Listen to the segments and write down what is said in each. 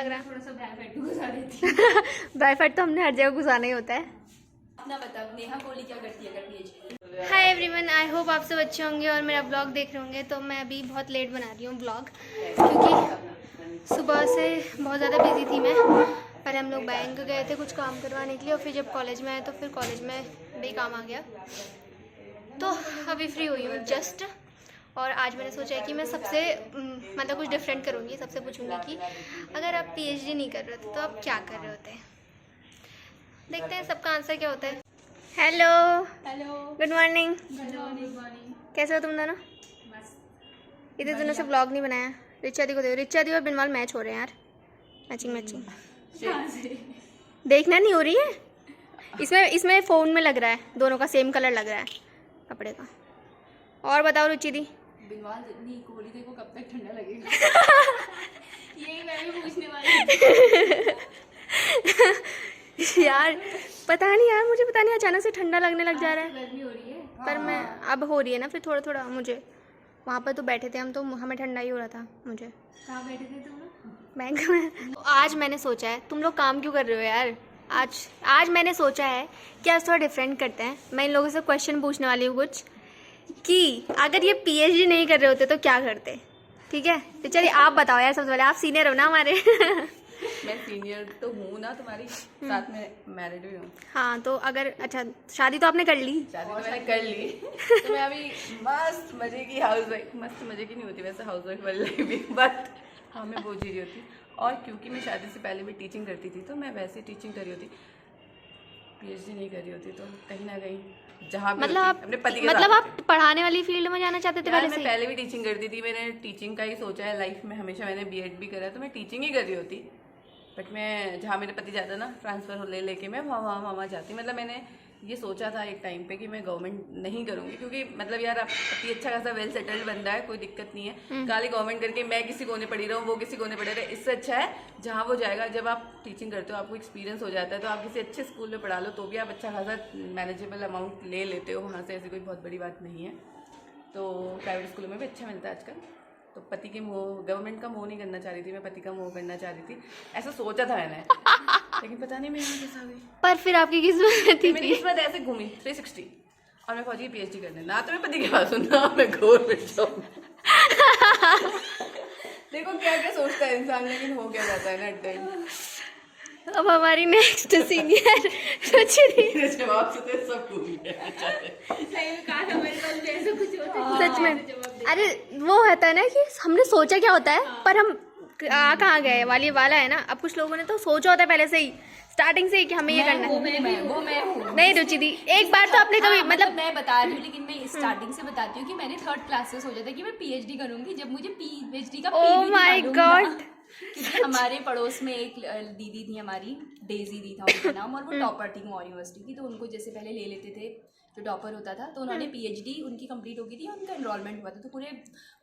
लग रहा है? थोड़ा सा ड्राई फैट घुसा देती। ड्राई फैट तो हमने हर जगह घुसाना ही होता है। अपना बता, नेहा कोहली क्या करती है अगर PhD? Hi everyone, I hope आप सब अच्छे होंगे और मेरा ब्लॉग देख रहे होंगे। तो मैं अभी बहुत लेट बना रही हूँ ब्लॉग, क्योंकि सुबह से बहुत ज़्यादा बिजी थी मैं। पर हम लोग बैंक गए थे कुछ काम करवाने के लिए, और फिर जब कॉलेज में आए तो फिर कॉलेज में भी काम आ गया। तो अभी फ्री हुई हूँ जस्ट। और आज मैंने सोचा है कि मैं सबसे मतलब कुछ डिफरेंट करूँगी। सबसे पूछूंगी कि अगर आप PhD नहीं कर रहे होते तो आप क्या कर रहे होते हैं। देखते हैं सबका आंसर क्या होता है। Hello hello, good morning. Good morning. कैसे हो तुम दोनों? इतने दिनों से ब्लॉग नहीं बनाया। रिचा दी को देखो, रिचा दी और बिनवाल मैच हो रहे हैं यार, मैचिंग मैचिंग। देखना नहीं हो रही है इसमें, इसमें फ़ोन में लग रहा है, दोनों का सेम कलर लग रहा है कपड़े का। और बताओ रुचि दी। बिनवाल नहीं, कोहली देखो कब तक ठंडा लगेगा। यही मैं भी पूछने वाली थी। यार पता नहीं यार, मुझे पता नहीं अचानक से ठंडा लगने लग जा रहा है। गर्मी हो रही है। पर मैं अब हो रही है ना फिर थोड़ा थोड़ा। मुझे वहाँ पर तो बैठे थे हम, तो हमें ठंडा ही हो रहा था। मुझे कहाँ बैठे थे तुम लोग? बैंक में। आज मैंने सोचा है, तुम लोग काम क्यों कर रहे हो यार? आज मैंने सोचा है कि आज थोड़ा डिफरेंट करते हैं। मैं इन लोगों से क्वेश्चन पूछने वाली हूँ कुछ, कि अगर ये PhD नहीं कर रहे होते तो क्या करते। ठीक है, तो चलिए आप बताओ यार, सबसे पहले। आप सीनियर हो ना हमारे। मैं सीनियर तो हूँ ना तुम्हारी, साथ में मैरिड भी हूँ। हाँ तो अगर, अच्छा शादी तो आपने कर ली? शादी तो मैंने कर ली। तो मैं अभी मस्त मजे की हाउस वाइफ, मस्त मजे की नहीं होती वैसे हाउस वाइफ वाली लाइफ भी, बट हाँ मैं वो जी रही होती। और क्योंकि मैं शादी से पहले भी टीचिंग करती थी, तो मैं वैसे टीचिंग करी होती। PhD नहीं करी होती तो कहीं ना कहीं जहाँ भी मतलब आप अपने पति के मतलब साथ आप पढ़ाने वाली फील्ड में जाना चाहते थे यार, पहले मैं से? पहले भी टीचिंग करती थी। मैंने टीचिंग का ही सोचा है लाइफ में हमेशा। मैंने B.Ed भी करा है, तो मैं टीचिंग ही कर रही होती। बट मैं जहाँ मेरे पति जाता ना ट्रांसफ़र ले लेके, मैं वहाँ जाती। मतलब मैंने ये सोचा था एक टाइम पे कि मैं गवर्नमेंट नहीं करूँगी, क्योंकि मतलब यार पति अच्छा खासा वेल सेटल्ड बंदा है, कोई दिक्कत नहीं है। खाली गवर्नमेंट करके मैं किसी कोने पढ़ी रहा हूँ, वो किसी कोने पढ़े रहे। इससे अच्छा है जहाँ वो जाएगा। जब आप टीचिंग करते हो आपको एक्सपीरियंस हो जाता है, तो आप किसी अच्छे स्कूल में पढ़ा लो तो भी आप अच्छा खासा मैनेजेबल अमाउंट ले लेते हो वहाँ से। ऐसी कोई बहुत बड़ी बात नहीं है। तो प्राइवेट स्कूलों में भी अच्छा मिलता है आजकल। तो पति के मोह, गवर्नमेंट का मोह नहीं करना चाह रही थी मैं, पति का मोह करना चाह रही थी। ऐसा सोचा था मैंने, लेकिन पता नहीं मेरे कैसा हुई। पर फिर आपकी किस्मत थी। मेरी किस्मत ऐसे घूमी 360 और मैं पहुंची PhD करने। ना तो मैं पति के पास हूँ, ना मैं गवर्नमेंट जॉब। देखो क्या क्या सोचता है इंसान, लेकिन हो क्या जाता है ना एट टाइम। अब हमारी नेक्स्ट सीनियर रुचि दी। जवाब से तो सब घूम गया। सही में कहा था मेरे पास भी ऐसा कुछ होता है। सच में, अरे वो होता है ना कि हमने सोचा क्या होता है, पर हम कहाँ गए वाला है ना। अब कुछ लोगों ने तो सोचा होता है पहले से ही, स्टार्टिंग से ही कि हमें ये करना है। वो मैं हूँ। नहीं रुचि दी, एक बार तो आपने कभी मतलब मैं बता रही हूँ, लेकिन मैं स्टार्टिंग से बताती हूँ कि मैंने 3rd क्लास से सोचा था कि मैं PhD करूंगी। जब मुझे PhD का Oh my God! क्योंकि हमारे पड़ोस में एक दीदी थी हमारी, डेजी दी था उनका नाम, और वो टॉपर थी मॉर यूनिवर्सिटी की। तो उनको जैसे पहले ले लेते थे जो टॉपर होता था, तो उन्होंने PhD उनकी कंप्लीट हो गई थी, उनका एनरोलमेंट हुआ था। तो पूरे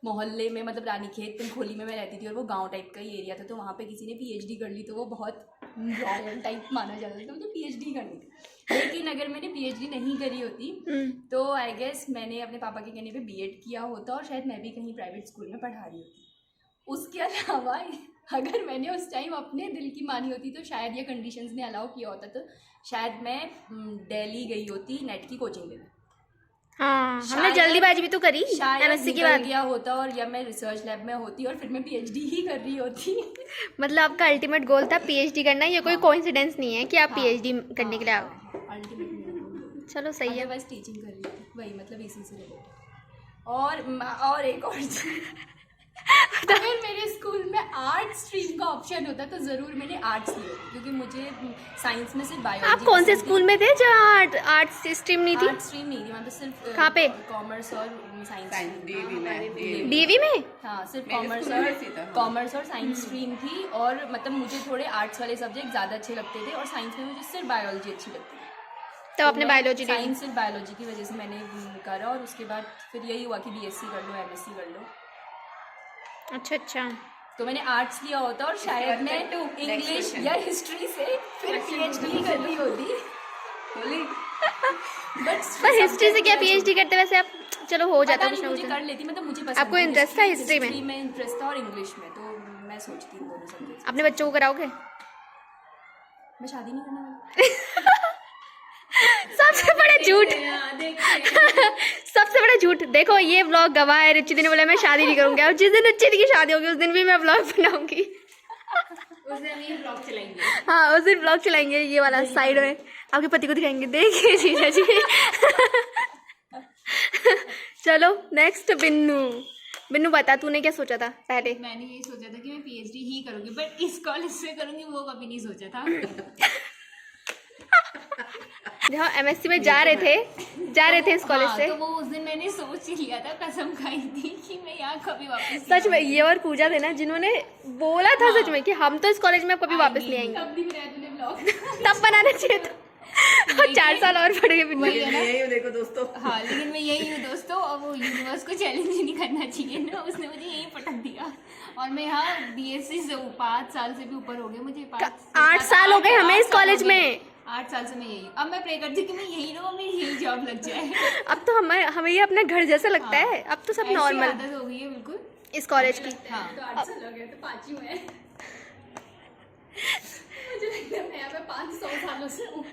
मोहल्ले में, मतलब रानीखेत पंखोली में मैं रहती थी और वो गांव टाइप का ही एरिया था, तो वहाँ पे किसी ने PhD कर ली तो वो बहुत रॉयल टाइप माना जाता था। तो मुझे PhD करनी थी। लेकिन अगर मैंने PhD नहीं करी होती तो आई गेस मैंने अपने पापा के कहने पे B.Ed किया होता, और शायद मैं भी कहीं प्राइवेट स्कूल में पढ़ा रही होती। उसके अलावा अगर मैंने उस टाइम अपने दिल की मानी होती तो शायद ये कंडीशंस ने अलाउ किया होता, तो शायद मैं दिल्ली गई होती नेट की कोचिंग लेने। हाँ, हमने जल्दीबाजी भी तो करी MSc की बात किया होता, और या मैं रिसर्च लैब में होती और फिर मैं PhD ही कर रही होती। मतलब आपका अल्टीमेट गोल था PhD करना। ये कोई कोइंसिडेंस नहीं है कि आप PhD करने के लिए आओ। अल्टीमेटली चलो सही है। बस टीचिंग कर रही थी, वही मतलब इसी से रिलेटेड। और एक और अगर मेरे स्कूल में आर्ट स्ट्रीम का ऑप्शन होता तो जरूर मैंने आर्ट्स लिया, क्योंकि मुझे साइंस में सिर्फ बायोलॉजी। आप कौन से स्कूल में थे जहाँ आर्ट स्ट्रीम नहीं थी? आर्ट स्ट्रीम नहीं थी वहाँ पे, सिर्फ कहाँ पे? कॉमर्स और साइंस। DAV में? हाँ, सिर्फ मेरे कॉमर्स स्कूल में ऐसे था। कॉमर्स और साइंस स्ट्रीम थी। और मतलब मुझे थोड़े आर्ट्स वाले सब्जेक्ट ज़्यादा अच्छे लगते थे, और साइंस में मुझे सिर्फ बायोलॉजी अच्छी लगती थी। तो आपने बायोलॉजी ली? साइंस सिर्फ बायोलॉजी की वजह से मैंने करा, और उसके बाद फिर यही हुआ कि BSc कर लो, MSc कर लो। अच्छा। तो मैंने आर्ट्स लिया होता और शायद मैं इंग्लिश या हिस्ट्री से फिर PhD कर ली होती। पर हिस्ट्री से क्या PhD करते वैसे आप? चलो हो जाता कुछ ना मुझे कुछ। कर लेती, मतलब मुझे पसंद आपको इंटरेस्ट था हिस्ट्री में? इंटरेस्ट था और इंग्लिश में, तो मैं सोचती हूँ दोनों सब्जेक्ट। अपने बच्चों को कराओगे? मैं शादी नहीं करने वाली। सबसे बड़ा झूठ, सबसे बड़ा झूठ। देखो ये व्लॉग गवाह है, रुचि दी ने बोला मैं शादी नहीं करूंगी, और जिस दिन रुचि दी की शादी होगी उस दिन भी मैं व्लॉग बनाऊंगी। उस दिन ये ब्लॉग चलाएंगे। हाँ उस दिन व्लॉग चलाएंगे, ये वाला साइड में आपके पति को दिखाएंगे, देखिए जीजा जी। चलो नेक्स्ट बिन्नू। बिन्नू बता तूने क्या सोचा था पहले? मैंने यही सोचा था कि मैं पीएचडी ही करूंगी, बट इस कॉलेज से करूंगी वो कभी नहीं सोचा था। जब एमएससी में जा रहे थे इस कॉलेज से, तो वो उस दिन मैंने सोच ही लिया था, कसम खाई थी कि मैं यहाँ कभी वापस सच में ये और पूजा थे ना जिन्होंने बोला था सच में कि हम तो इस कॉलेज में कभी वापस नहीं आएंगे। तब नहीं बनाया तूने ब्लॉग। तब बनाना चाहिए था। 4 साल और पड़ गए बिन्नू। यही हूँ देखो दोस्तों। हाँ लेकिन मैं यही हूँ दोस्तों, और वो यूनिवर्स को चैलेंज नहीं करना चाहिए ना, उसने मुझे यही पटक दिया। और मैं यहाँ बीएससी से 5 साल से भी ऊपर हो गए मुझे। 8 साल हो गए हमें इस कॉलेज में। 8 साल से मैं यही, अब मैं प्रे करती हूँ कि मैं यही रहूँ, मेरी यही जॉब लग जाए। अब तो हमें ये अपना घर जैसा लगता है, अब तो सब ऐसी नॉर्मल आदत हो गई है बिल्कुल इस कॉलेज की। हाँ तो 8 साल हो गए तो 5 ही हुए। मुझे लगता है मैं यहाँ पे 500 सालों से हूँ।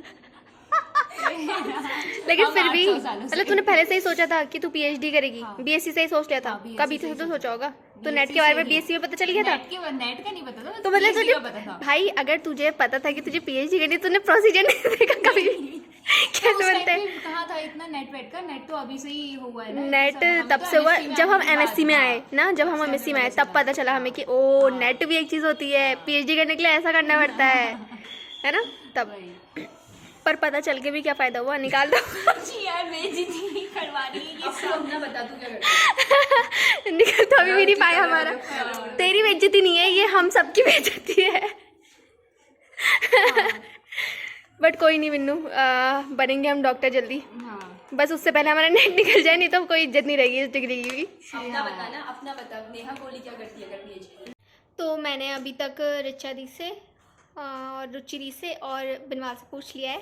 लेकिन फिर भी मतलब तूने पहले से ही सोचा था कि तू पीएचडी करेगी? बीएससी से ही सोच लिया था? कभी से तो सोचा होगा तो नेट के बारे में बीएससी में पता चल गया था? नेट का नहीं पता था, तो मतलब PhD का पता था। भाई अगर तुझे पता था कि तुझे पीएचडी करनी, तूने प्रोसीजर नहीं देखा कभी? कैसे बनता है? कहाँ था इतना नेट वेट का? नेट तो अभी से ही हुआ है ना। नेट तब से हुआ जब हम एमएससी में आए ना, जब हम एमएससी में आए तब पता चला हमें कि ओ नेट भी एक चीज होती है, पीएचडी करने के लिए ऐसा करना पड़ता है ना? तब पर पता चल के भी क्या फायदा हुआ, निकाल दो। यार बेइज्जती करवा रही है ये सब। अपना बता तू क्या करती है? निकल तो अभी भी नहीं पाया हमारा। तेरी बेइज्जती नहीं है ये, हम सबकी बेइज्जती है। बट कोई नहीं बिन्नू, बनेंगे हम डॉक्टर जल्दी। बस उससे पहले हमारा नेट निकल जाए, नहीं तो कोई इज्जत नहीं रहेगी इस डिग्री की भी। अपना बता ना, अपना बता। नेहा कोहली क्या करती है अगर पीएचडी? तो मैंने अभी तक रिचा दी से और रुचि दी से और बिनवाल से पूछ लिया है,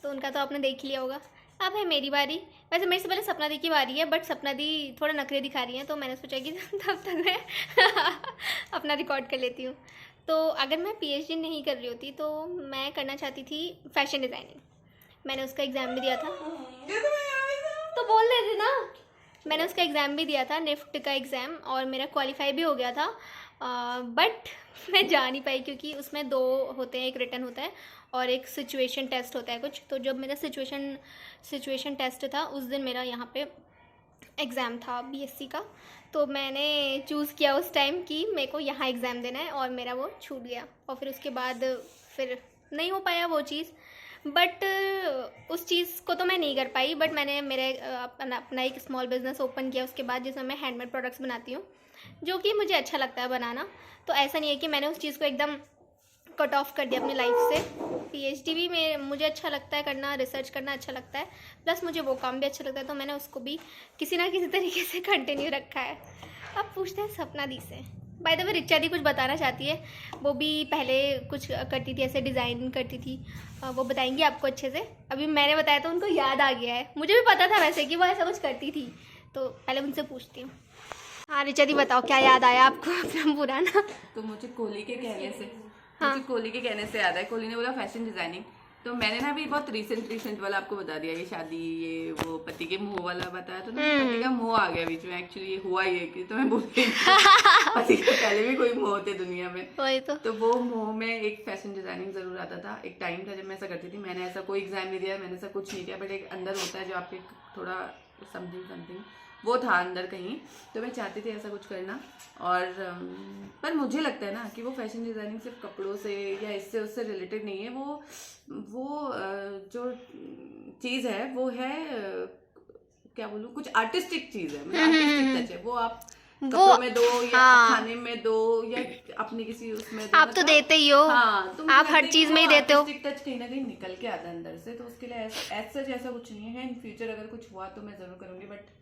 तो उनका तो आपने देख लिया होगा। अब है मेरी बारी। वैसे मेरे से पहले सपना दी की बारी है, बट सपना दी थोड़ा नखरे दिखा रही हैं, तो मैंने सोचा कि तब तक मैं अपना रिकॉर्ड कर लेती हूँ। तो अगर मैं पीएचडी नहीं कर रही होती तो मैं करना चाहती थी फैशन डिज़ाइनिंग। मैंने उसका एग्ज़ाम भी दिया था, तो बोल रहे थे ना, मैंने उसका एग्ज़ाम भी दिया था, निफ्ट का एग्ज़ाम, और मेरा क्वालिफाई भी हो गया था। बट मैं जा नहीं पाई क्योंकि उसमें 2 होते हैं, एक रिटन होता है और एक सिचुएशन टेस्ट होता है कुछ। तो जब मेरा सिचुएशन टेस्ट था उस दिन मेरा यहाँ पे एग्ज़ाम था बीएससी का, तो मैंने चूज़ किया उस टाइम कि मेरे को यहाँ एग्ज़ाम देना है, और मेरा वो छूट गया। और फिर उसके बाद फिर नहीं हो पाया वो चीज़। बट उस चीज़ को तो मैं नहीं कर पाई, बट मैंने मेरे अपना एक स्मॉल बिज़नेस ओपन किया उसके बाद, जिसमें मैं हैंडमेड प्रोडक्ट्स बनाती हूँ, जो कि मुझे अच्छा लगता है बनाना। तो ऐसा नहीं है कि मैंने उस चीज़ को एकदम कट ऑफ कर दिया अपनी लाइफ से। पीएचडी भी मुझे अच्छा लगता है करना, रिसर्च करना अच्छा लगता है, प्लस मुझे वो काम भी अच्छा लगता है, तो मैंने उसको भी किसी ना किसी तरीके से कंटिन्यू रखा है। अब पूछते हैं सपना दी से। बाय द वे रिचा दी कुछ बताना चाहती है, वो भी पहले कुछ करती थी, ऐसे डिज़ाइन करती थी, वो बताएंगी आपको अच्छे से। अभी मैंने बताया तो उनको याद आ गया है, मुझे भी पता था वैसे कि वो ऐसा कुछ करती थी, तो पहले उनसे पूछती हूँ। हाँ रिचा दी बताओ क्या याद आया आपको अपना पुराना? तो मुझे कोहली के कहने से हाँ। मुझे कोहली के कहने से याद है, कोहली ने बोला फैशन डिजाइनिंग, तो मैंने ना अभी बहुत रिसेंट वाला आपको बता दिया, ये शादी, ये वो पति के मुंह वाला बताया, तो ना पति का मुंह आ गया बीच में। एक्चुअली ये हुआ ही है कि तो मैं बोल रही थी, पति के पहले भी कोई मुंह होते दुनिया में, वही तो वो मुंह में एक फैशन डिजाइनिंग जरूर आता था। एक टाइम था जब मैं ऐसा करती थी। मैंने ऐसा कोई एग्जाम नहीं दिया, मैंने ऐसा कुछ नहीं किया, बट एक अंदर होता है जो आपके थोड़ा समथिंग वो था अंदर कहीं, तो मैं चाहती थी ऐसा कुछ करना। और पर मुझे लगता है ना कि वो फैशन डिज़ाइनिंग सिर्फ कपड़ों से या इससे उससे रिलेटेड नहीं है। वो जो चीज़ है वो है क्या बोलूँ, कुछ आर्टिस्टिक चीज़ है, मतलब आर्टिस्टिक टच है। वो आप कपड़ों में दो या खाने में दो या अपनी किसी उसमें दो, आप तो देते ही हो। हाँ, तो आप हर चीज में ही देते हो। आर्टिस्टिक टच कहीं ना कहीं निकल के आता है अंदर से, तो उसके लिए ऐसा जैसा कुछ नहीं है। इन फ्यूचर अगर कुछ हुआ तो मैं जरूर करूंगी, बट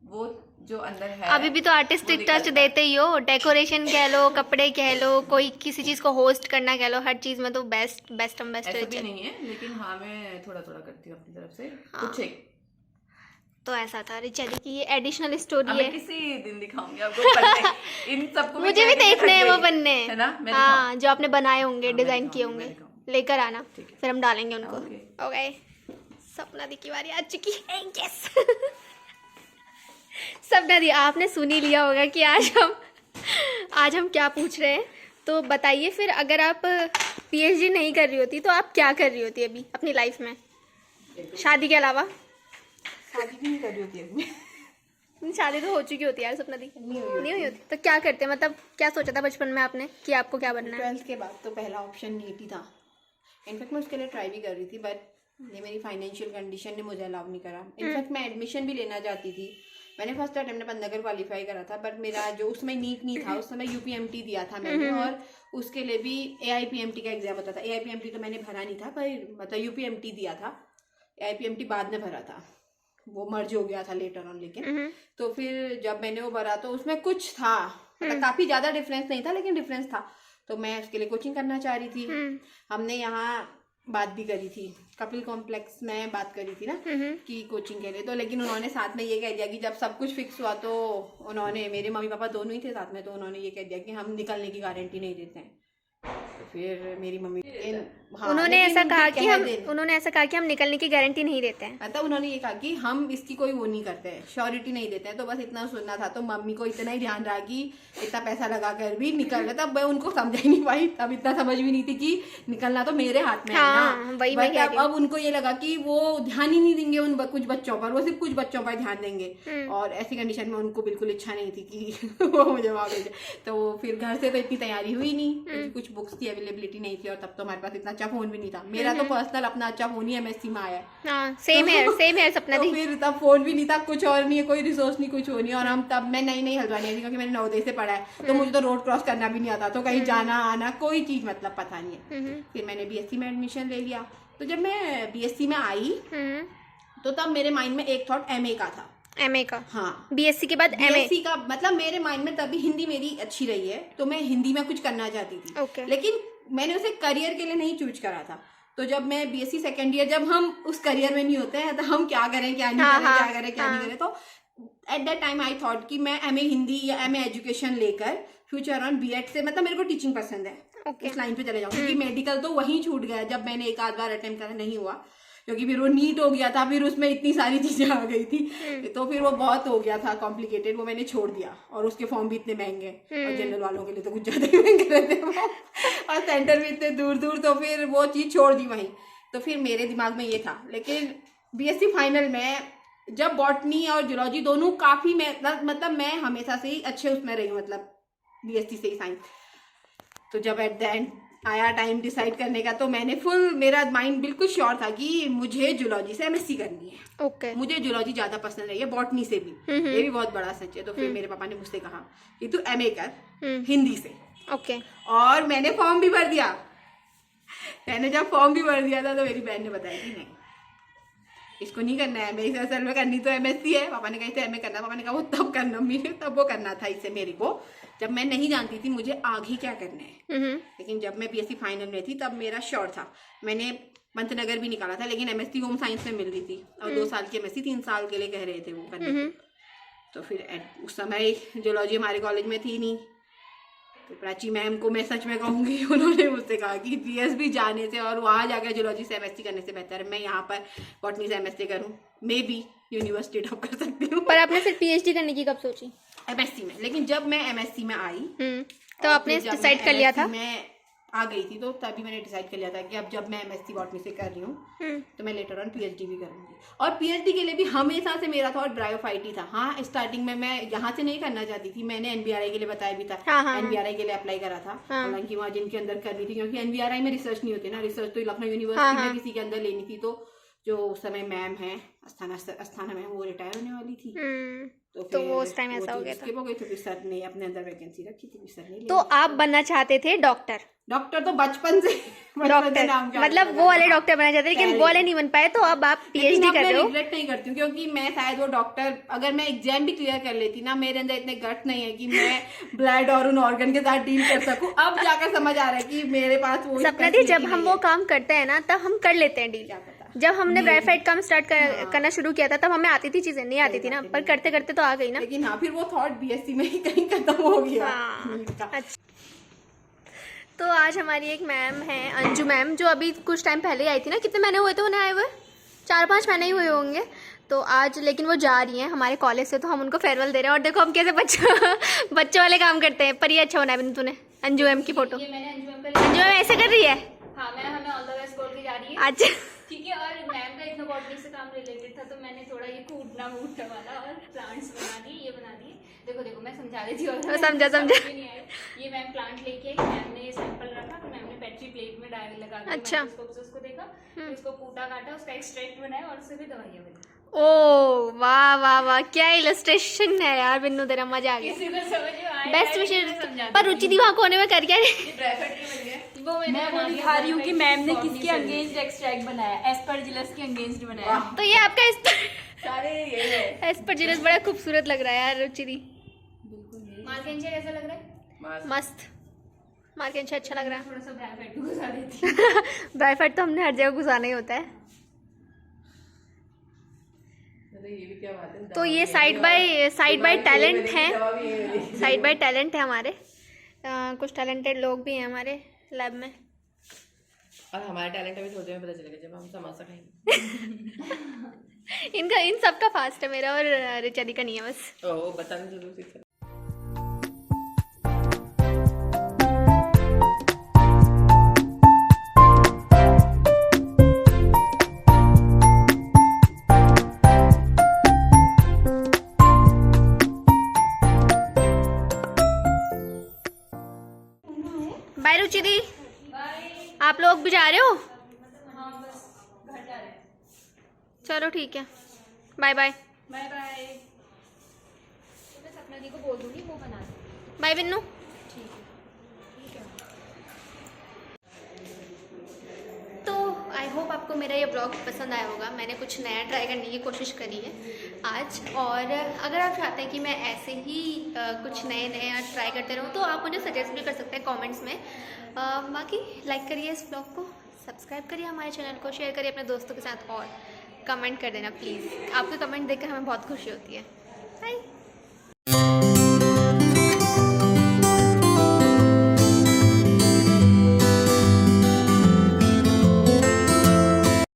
वो जो अंदर है अभी भी तो आर्टिस्टिक टच देते ही हो, डेकोरेशन कह लो, कपड़े कह लो, कोई किसी चीज को होस्ट करना कह लो, हर चीज में तो बेस्ट ऐसा भी नहीं है। लेकिन हाँ मैं थोड़ा करती हूँ अपनी तरफ से कुछ एक। तो ऐसा था रिचा दी की ये एडिशनल स्टोरी अब है। मैं किसी दिन दिखाऊंगी आपको पन्ने। इन सबको मैं मुझे भी कह के देखने हैं थक वो गई। पन्ने, है ना, मैं हाँ जो आपने बनाए होंगे, हाँ, मैं डिजाइन किए दिखाऊंगी, होंगे, मैं दिखाऊंगी। लेकर आना, ठीक है। फिर हम डालेंगे उनको। ओके। ओके, सपना दी की बारी आ चुकी है। यस सपना दी, आपने सुन ही लिया होगा कि आज हम क्या पूछ रहे हैं, तो बताइए फिर। अगर आप पीएचडी नहीं कर रही होती तो आप क्या कर रही होती अभी अपनी लाइफ में, शादी के अलावा? शादी भी नहीं कर रही होती अभी। शादी तो हो चुकी होती है यार सपना दी, नहीं हुई होती तो क्या करते, मतलब क्या सोचा था बचपन में आपने कि आपको क्या बनना है? 12th के बाद तो पहला ऑप्शन नीट ही था। इनफैक्ट मैं उसके लिए ट्राई भी कर रही थी, बट ये मेरी फाइनेंशियल कंडीशन ने मुझे अलाउ नहीं करा। इनफैक्ट मैं एडमिशन भी लेना चाहती थी। मैंने फर्स्ट अटेम्प्ट में पंतनगर क्वालिफाई करा था, बट मेरा जो उसमें नीट नहीं था, उस समय यूपीएमटी दिया था मैंने, और उसके लिए भी एआईपीएमटी का एग्जाम होता था। एआईपीएमटी तो मैंने भरा नहीं था, पर मतलब यूपीएमटी दिया था। एआईपीएमटी बाद में भरा था, वो मर्ज हो गया था लेटर ऑन। लेकिन तो फिर जब मैंने वो भरा तो उसमें कुछ था, मतलब काफी ज्यादा डिफरेंस नहीं था, लेकिन डिफरेंस था। तो मैं उसके लिए कोचिंग करना चाह रही थी। हमने यहाँ बात भी करी थी, कपिल कॉम्प्लेक्स में बात करी थी ना कि कोचिंग के लिए। तो लेकिन उन्होंने साथ में ये कह दिया कि जब सब कुछ फिक्स हुआ तो उन्होंने, मेरे मम्मी पापा दोनों ही थे साथ में, तो उन्होंने ये कह दिया कि हम निकलने की गारंटी नहीं देते हैं। तो फिर मेरी मम्मी उन्होंने ऐसा कहा कि हम निकलने की गारंटी नहीं देते हैं। मतलब उन्होंने ये कहा कि हम इसकी कोई वो नहीं करते हैं, श्योरिटी नहीं देते हैं। तो बस इतना सुनना था। तो मम्मी को इतना ही ध्यान रहा कि इतना पैसा लगा कर भी निकल रहा। तब मैं उनको समझा ही नहीं पाई, तब इतना समझ भी नहीं थी कि निकलना तो मेरे हाथ में है ना। वही मैं कह रही हूँ। अब उनको ये लगा कि वो ध्यान ही नहीं देंगे उन कुछ बच्चों पर, वो सिर्फ कुछ बच्चों पर ध्यान देंगे। और ऐसी कंडीशन में उनको बिल्कुल इच्छा नहीं थी कि वो मुझे वहाँ भेजे। तो फिर घर से तो इतनी तैयारी हुई नहीं, क्योंकि कुछ बुक्स की अवेलेबिलिटी नहीं थी, और तब तो हमारे पास इतना अच्छा फोन भी नहीं था। मेरा तो पर्सनल अपना अच्छा फोन ही एमएससी में आया है। सेम है सपना दी। तो फिर तब फोन भी नहीं था, कुछ और नहीं है, कोई रिसोर्स नहीं, कुछ हो नहीं। और हम तब, मैं नई हल्द्वानी आई थी, क्योंकि मैंने नवोदय से पढ़ा है, तो मुझे तो रोड क्रॉस करना भी नहीं आता, तो कहीं जाना आना कोई चीज मतलब पता नहीं है। फिर मैंने बीएससी में एडमिशन ले लिया। तो जब मैं बीएससी में आई तो तब मेरे माइंड में एक थॉट एमए का था। एमए का? हाँ, बीएससी के बाद एमए? बीएससी का मतलब मेरे माइंड में तभी हिंदी मेरी अच्छी रही है, तो मैं हिंदी में कुछ करना चाहती थी। Okay. लेकिन मैंने उसे करियर के लिए नहीं चूज करा था। तो जब मैं बीएससी सेकेंड ईयर, जब हम उस करियर में नहीं होते हैं तो हम क्या करें क्या नहीं करें, क्या करें क्या नहीं करें। तो at that time I thought कि मैं एमए हिंदी या एमए एजुकेशन लेकर फ्यूचर ऑन बीएड से, मतलब मेरे को टीचिंग पसंद है, इस लाइन पे चले जाऊँ। क्योंकि मेडिकल तो वहीं छूट गया जब मैंने एक आध बार अटेम्प्ट करा, नहीं हुआ, क्योंकि फिर वो नीट हो गया था, फिर उसमें इतनी सारी चीजें आ गई थी, तो फिर वो बहुत हो गया था कॉम्प्लिकेटेड, वो मैंने छोड़ दिया। और उसके फॉर्म भी इतने महंगे, और जनरल वालों के लिए तो कुछ ज्यादा ही महंगे रहते हैं वो, और सेंटर भी इतने दूर दूर, तो फिर वो चीज छोड़ दी वहीं। तो फिर मेरे दिमाग में ये था। लेकिन बीएससी फाइनल में जब बॉटनी और जूलॉजी दोनों काफी, मतलब मैं हमेशा से ही अच्छे उसमें रही हूँ, मतलब बीएससी से ही साइंस। तो जब एट द एंड आया टाइम डिसाइड करने का, तो मैंने फुल, मेरा माइंड बिल्कुल श्योर था कि मुझे जूलॉजी से एमएससी करनी है। ओके। मुझे जूलॉजी ज्यादा पसंद रही है बॉटनी से भी, ये भी बहुत बड़ा सच है। तो फिर मेरे पापा ने मुझसे कहा कि तू एमए कर हिंदी से। ओके। और मैंने फॉर्म भी भर दिया। मैंने जब फॉर्म भी भर दिया था तो मेरी बहन ने बताया कि नहीं, इसको नहीं करना है एमए, इसे असल में करनी तो एमएससी है। पापा ने कहा इसे एमए करना, पापा ने कहा वो तब करना, मेरे तब वो करना था इसे मेरे को, जब मैं नहीं जानती थी मुझे आगे क्या करना है। लेकिन जब मैं बीएससी फाइनल में थी तब मेरा श्योर था। मैंने पंतनगर भी निकाला था, लेकिन एमएससी होम साइंस में मिल रही थी, और 2 साल की एमएससी 3 साल के लिए कह रहे थे वो करने को। तो फिर उस समय जूलॉजी हमारे कॉलेज में थी नहीं। तो प्राची मैम को मैं सच में कहूँगी, उन्होंने मुझसे कहा कि पीएसबी जाने से और वहाँ जाकर जूलॉजी से एमएससी करने से बेहतर है मैं यहाँ पर बॉटनी से एमएससी करूँ, मे बी यूनिवर्सिटी टॉप कर सकती हूँ। पर आपने फिर पीएचडी करने की कब सोची? एमएससी में। लेकिन जब मैं एमएससी में आई तो आपने डिसाइड कर लिया था? मैं आ गई थी तो तभी मैंने डिसाइड कर लिया था कि अब जब मैं एमएससी बॉटनी से कर रही हूँ तो मैं लेटर ऑन पीएचडी भी करूँगी। और पीएचडी के लिए भी हमेशा से मेरा थॉट ब्रायोफाइट था। हाँ, स्टार्टिंग में मैं यहाँ से नहीं करना चाहती थी, मैंने एनबीआरआई के लिए बताया भी था। एनबीआरआई के लिए अप्लाई करा था, हालांकि वहाँ जिनके अंदर करनी थी, क्योंकि एनबीआरआई में रिसर्च नहीं होती ना, रिसर्च तो लखनऊ यूनिवर्सिटी में किसी के अंदर लेनी थी। तो जो उस समय मैम है अस्थाना मैम, वो रिटायर होने वाली थी, तो वो उस टाइम ऐसा हो गया था। हो गई थी, फिर सर ने अपने अंदर वैकेंसी रखी थी, सर ने। तो आप बनना चाहते थे डॉक्टर? डॉक्टर तो बचपन से डॉक्टर, मतलब वो वाले डॉक्टर बनना चाहते थे, लेकिन वो वाले नहीं बन पाए, तो अब आप पीएचडी कर रहे हो? रिग्रेट नहीं करती हूँ, क्योंकि मैं शायद वो डॉक्टर, अगर मैं एग्जाम भी क्लियर कर लेती ना, मेरे अंदर इतने गट नहीं है कि मैं ब्लड और उन ऑर्गन के साथ डील कर सकूं। अब जाकर समझ आ रहा है कि मेरे पास वो सपना दी, जब हम वो काम करते हैं ना तब हम कर लेते हैं डील। क्या पता जब हमने ब्राइफाइट काम स्टार्ट करना शुरू किया था तब हमें आती थी चीजें, नहीं आती थी ना, पर करते करते तो आ गई ना। लेकिन हाँ, फिर वो थॉट बीएससी में ही कहीं खत्म हो गया। हाँ। अच्छा, तो आज हमारी एक मैम है, अंजू मैम, जो अभी कुछ टाइम पहले ही आई थी ना। कितने महीने हुए थे उन्हें आए हुए? 4-5 महीने ही हुए होंगे। तो आज लेकिन वो जा रही हैं हमारे कॉलेज से, तो हम उनको फेयरवेल दे रहे हैं। और देखो हम कैसे बच्चों वाले काम करते हैं। पर ये अच्छा होना है बिन तूने अंजू मैम की फोटो। ये मैंने अंजू मैम ऐसे कर रही है। हाँ, मैं हमें ऑल द बेस्ट बोल के जा रही है। अच्छा, ठीक है। और मैम का इतना बॉटनी से काम रिलेटेड था, तो मैंने थोड़ा ये कूटना वूटना वाला और प्लांट्स बना दिए, ये बना दिए। देखो मैं समझा रही थी और समझा नहीं आए। ये मैम प्लांट लेके आई, मैम ने सैंपल रखा, तो मैम ने पेट्री प्लेट में डायल लगा के अच्छा। माइक्रोस्कोप से उसको देखा, फिर उसको कूटा काटा, उसका एक्सट्रैक्ट बनाया और उससे भी दवाइयाँ बनी। ओ वाह वाह वाह, क्या इलस्ट्रेशन है यार बिन्नू, तेरा मजा आ गया। किसी को समझ में आया? बेस्ट विशेष। पर रुचि दी वहाँ कोने में कर क्या वो मैं दिखा रही हूँ कि मैम ने किसके अगेंस्ट एक्सट्रैक्ट बनाया, एस्परजिलस के अगेंस्ट बनाया। तो ये आपका सारे ये है। एस्परजिलस बड़ा खूबसूरत लग रहा है यार रुचि दी। मार्केंशिया कैसा लग रहा है? मस्त, मार्केंशिया अच्छा लग रहा है। थोड़ा सा ब्राइफाइट भी घुसा देती। ब्राइफाइट तो हमने हर जगह घुसाना ही होता है। ये भी क्या बात है। तो ये साइड बाय टैलेंट है, साइड बाय टैलेंट है हमारे। कुछ टैलेंटेड लोग भी हैं हमारे लैब में। और हमारा टैलेंट अभी थोड़ी देर में पता चलेगा जब हम समोसा खाएंगे। इन सबका फास्ट है, मेरा और रिचा दी का नहीं है बस। ओह, बताने जरूरी था। बाय रुचि दी, आप लोग भी जा रहे हो? हाँ, बस घर जा रहे हैं। चलो ठीक है, बाय बाय। Bye bye. तो मैं सपना दी को बोल दूंगी, वो बना दे। बाय बिन्नू। ठीक है। तो आई होप आपको मेरा ये ब्लॉग पसंद आया होगा। मैंने कुछ नया ट्राई करने की कोशिश करी है आज, और अगर आप चाहते हैं कि मैं ऐसे ही कुछ नए ट्राई करते रहूँ तो आप मुझे सजेस्ट भी कर सकते हैं कमेंट्स में। बाकी लाइक करिए इस ब्लॉग को, सब्सक्राइब करिए हमारे चैनल को, शेयर करिए अपने दोस्तों के साथ, और कमेंट कर देना प्लीज़। आपके कमेंट देखकर हमें बहुत खुशी होती है। बाय।